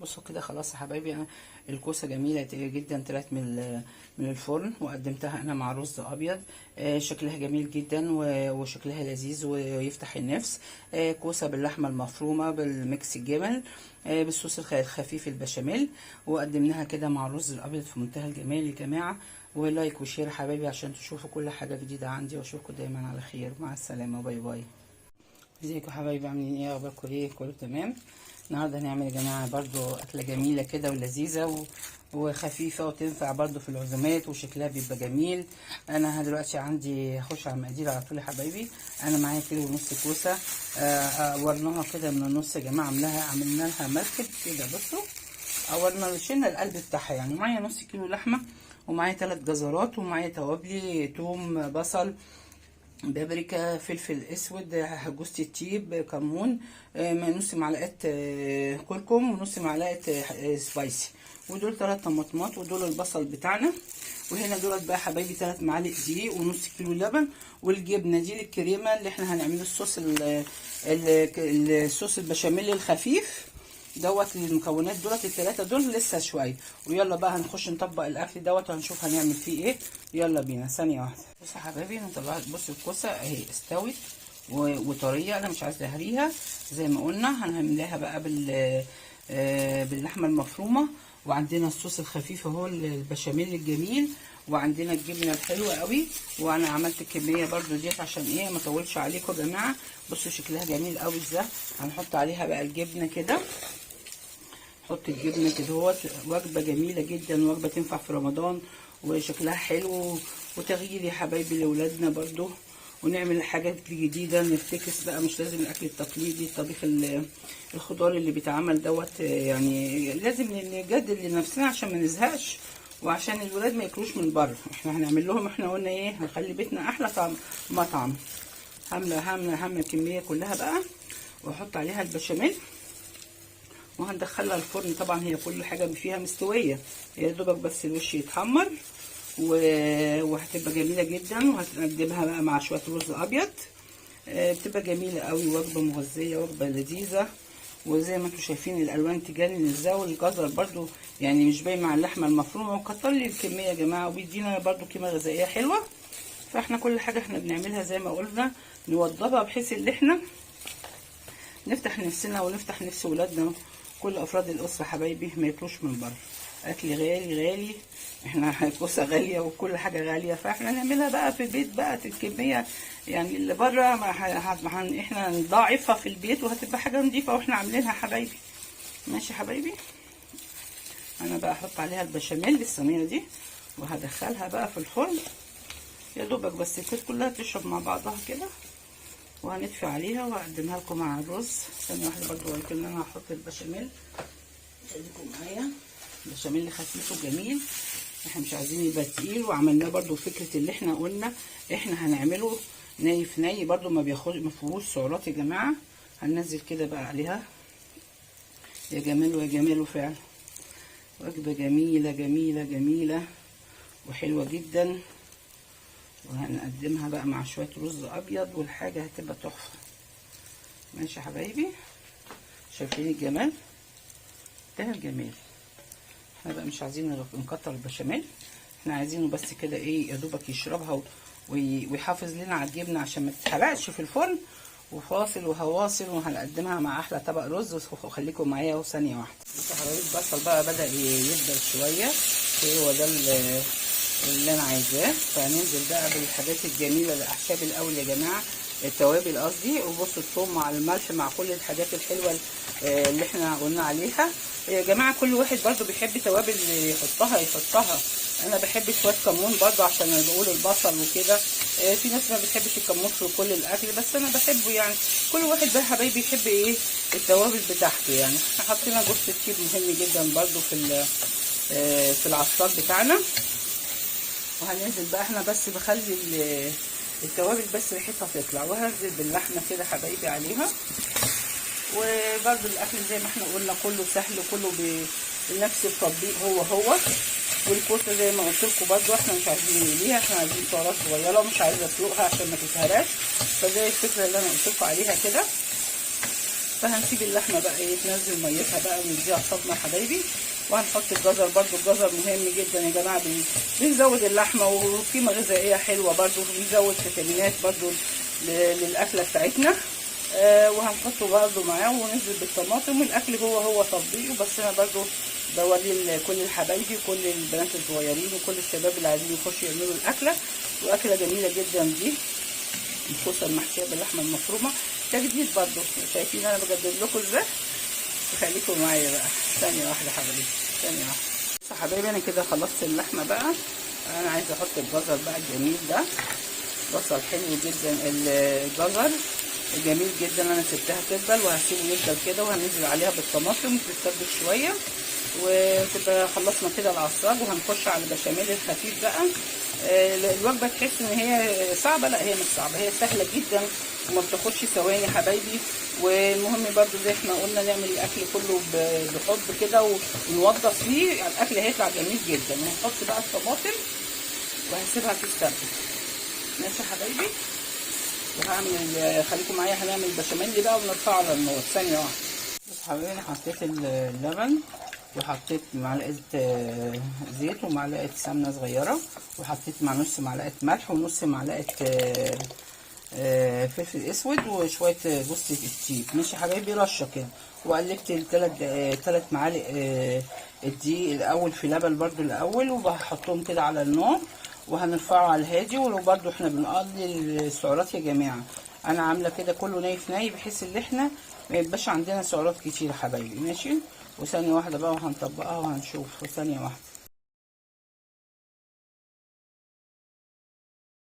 بصوا كده خلاص يا حبايبي، الكوسه جميله جدا، طلعت من الفرن وقدمتها انا مع رز ابيض. شكلها جميل جدا وشكلها لذيذ ويفتح النفس. كوسه باللحمه المفرومه بالميكس الجمل، بالصوص الخفيف البشاميل، وقدمناها كده مع الرز الابيض في منتهى الجمال يا جماعه. ولايك وشير يا حبايبي عشان تشوفوا كل حاجه جديده عندي، واشوفكم دايما على خير. مع السلامه، باي باي. ازيكم يا حبايبي، عاملين ايه؟ اخباركم ايه؟ كله تمام. النهارده هنعمل يا جماعه برضو اكله جميله كده ولذيذه وخفيفه، وتنفع برضو في العزومات، وشكلها بيبقى جميل. انا دلوقتي عندي هخش على المقادير على طول يا حبايبي. انا معايا كيلو ونص كوسه، قورناها كده من النص يا جماعه، عملنا لها مركب كده. بصوا، قورنا شلنا القلب بتاعها يعني. معايا نص كيلو لحمه، ومعايا 3 جزرات، ومعايا توابلي توم بصل بابريكا فلفل اسود جوز الطيب كمون، نص معلقه كركم، ونص معلقه سبايسي، ودول 3 طماطمات، ودول البصل بتاعنا. وهنا دولت بقى حبايبي 3 معالق دقيق، ونص كيلو لبن، والجبنه دي الكريمه اللي احنا هنعمله الصوص البشاميل الخفيف دوت. المكونات دولت ال3 دول لسه شويه. ويلا بقى هنخش نطبق الاكل دوت وهنشوف هنعمل فيه ايه. يلا بينا، ثانيه واحده. بصوا يا حبايبي، انا طلعت، بصوا الكوسه اهي استوت وطريه، انا مش عايزه اهريها زي ما قلنا. هنعملها بقى باللحمه المفرومه، وعندنا الصوص الخفيف اهو البشاميل الجميل، وعندنا الجبنه الحلوه قوي. وانا عملت الكميه برده ديت عشان ايه ما اطولش عليكم يا جماعه. بصوا شكلها جميل قوي ازاي. هنحط عليها بقى الجبنه كده، نحط الجبنه كده اهوت. وجبه جميله جدا، وجبه تنفع في رمضان، وشكلها حلو وتغيير يا حبايبي لاولادنا برده. ونعمل حاجات جديده، نفتكس بقى، مش لازم الاكل التقليدي. الطبيخ الخضار اللي بيتعمل دوت يعني لازم نجدد لنفسنا عشان ما نزهقش، وعشان الولاد ما ياكلوش من بره. احنا هنعمل لهم، احنا قلنا ايه، هنخلي بيتنا احلى مطعم. هعمل الكميه كلها بقى، واحط عليها البشاميل، وهندخلها الفرن. طبعا هي كل حاجه فيها مستويه، يا دوبك بس الوش يتحمر، وهتبقى جميله جدا. وهتقدمها بقى مع شويه رز ابيض، بتبقى جميله قوي، وجبه مغذيه، وجبه لذيذه. وزي ما انتم شايفين الالوان تجنن ازاي، والجزر برده يعني مش باين مع اللحمه المفرومه. وكتر لي الكميه يا جماعه، وبيدينا برده قيمه غذائيه حلوه. فاحنا كل حاجه احنا بنعملها زي ما قلنا نوضبها، بحيث ان احنا نفتح نفسنا ونفتح نفس ولادنا، كل افراد الاسره حبايبي ما ياكلوش من بره. اكل غالي، احنا الكوسه غاليه وكل حاجه غاليه، فاحنا نعملها بقى في البيت بقى في الكميه يعني. اللي بره احنا نضاعفها في البيت، وهتبقى حاجه نضيفه واحنا عاملينها حبايبي. ماشي حبايبي. انا بقى احط عليها البشاميل الصينيه دي، وهدخلها بقى في الفرن يا دوبك بس الكوس كلها تشرب مع بعضها كده، وهنطفي عليها وهقدمها لكم مع الرز. ثانيه واحده برضو قلت ان انا هحط البشاميل. خليكم معايا، بشاميل خفيف وجميل، احنا مش عايزين يبقى تقيل. وعملناه برضو فكره اللي احنا قلنا احنا هنعمله ني في ني برضو، ما فيهوش سعرات يا جماعه. هننزل كده بقى عليها. يا جماله يا جماله فعلا، وجبه جميله جميله جميله وحلوه جدا. وهنقدمها بقى مع شويه رز ابيض، والحاجه هتبقى تحفه. ماشي يا حبايبي، شايفين الجمال ده؟ الجمال. احنا بقى مش عايزين نكتر البشاميل، احنا عايزينه بس كده ايه، يا دوبك يشربها ويحافظ لنا على الجبنه عشان ما تتحرقش في الفرن. وفاصل وهواصل، وهنقدمها مع احلى طبق رز. وخليكم معايا اهو ثانيه واحده. بصوا يا حبايبي، البصل بقى بدا يدبل شويه، هو ده اللي انا عايزاه. فهننزل بقى بالحاجات الجميله، الاعشاب الاول يا جماعه، التوابل قصدي. وبصوا الثوم مع الملح مع كل الحاجات الحلوه اللي احنا قلنا عليها يا جماعه. كل واحد برضو بيحب توابل يحطها. انا بحب شويه كمون برضو عشان انا بقول البصل وكده. في ناس ما بتحبش الكمون في كل الاكل، بس انا بحبه يعني. كل واحد بقى حبايبي يحب ايه التوابل بتاعته يعني. احنا حطينا جوز الطيب مهم جدا برضو في العصار بتاعنا. وهننزل بقى، احنا بس بخلي التوابل بس ريحتها تطلع. وهنزل باللحمه كده حبايبي عليها. وبرده الاكل زي ما احنا قلنا كله سهل، وكله بنفس التطبيق هو. والكوسه زي ما قلت لكم برده احنا مش عايزين نقليها، احنا عايزين سعرات صغيره، ومش عايزه اسلقها عشان ما تتهراش. فزي الفكره اللي انا قلت لكم عليها كده. فهنسيب اللحمه بقى ايه تنزل ميتها بقى ونديها صدمه يا حبايبي. وهنحط الجزر برده، الجزر مهم جدا يا جماعه، بيزود اللحمه وقيمه غذائيه حلوه برده، بيزود فيتامينات برده للاكله بتاعتنا. وهنحطه برده معاه وننزل بالطماطم، والاكل هو تطبيقه، بس انا برده بوري لكل حبايبي وكل البنات الصغيرين وكل الشباب اللي عايزين يخشوا يعملوا الاكله. واكله جميله جدا دي، الكوسه المحشيه باللحمه المفرومه، تجديد برده. شايفين انا بجدد لكم ازاي؟ خليكم معايا بقى ثانيه واحده حبايبي، ثانيه واحده. بصوا يا حبايبي انا كده خلصت اللحمه بقى. انا عايزه احط الجزر بقى الجميل ده، بصل حلو جدا الجزر جميل جدا. انا سبتها تدبل وهسيبه يدبل كده، وهننزل عليها بالطماطم تتبل شويه، وتبقى خلصنا كده العصاج. وهنخش على البشاميل الخفيف بقى. الوجبه تحس ان هي صعبه، لا هي مش صعبه، هي سهله جدا وما بتاخدش ثواني يا حبايبي. والمهم برده زي احنا قلنا نعمل الاكل كله بحب كده ونوضف فيه، الاكل هيطلع جميل جدا. وهنحط بقى الطماطم وهسيبها تستبل. ماشي يا حبايبي، وهعمل خليكم معايا، هنعمل بشاميل بقى ونرفعه على النار ثانيه واحده. بصوا حبايبي انا حطيت اللبن، وحطيت معلقه زيت ومعلقه سمنه صغيره، وحطيت مع نص معلقه ملح ونص معلقه فلفل اسود وشويه جوز الطيب. ماشي يا حبايبي، رشه كده. وقلبت الثلاث معالق الدقيق الاول في لبن برده الاول، وبحطهم كده على النار وهنرفعه على الهادي. ولو برده احنا بنقلل السعرات يا جماعه، انا عامله كده كله نايف ناي بحيث ان احنا ما يبقاش عندنا سعرات كتير يا حبايبي. ماشي، وثانيه واحده بقى وهنطبقها وهنشوف، ثانيه واحده.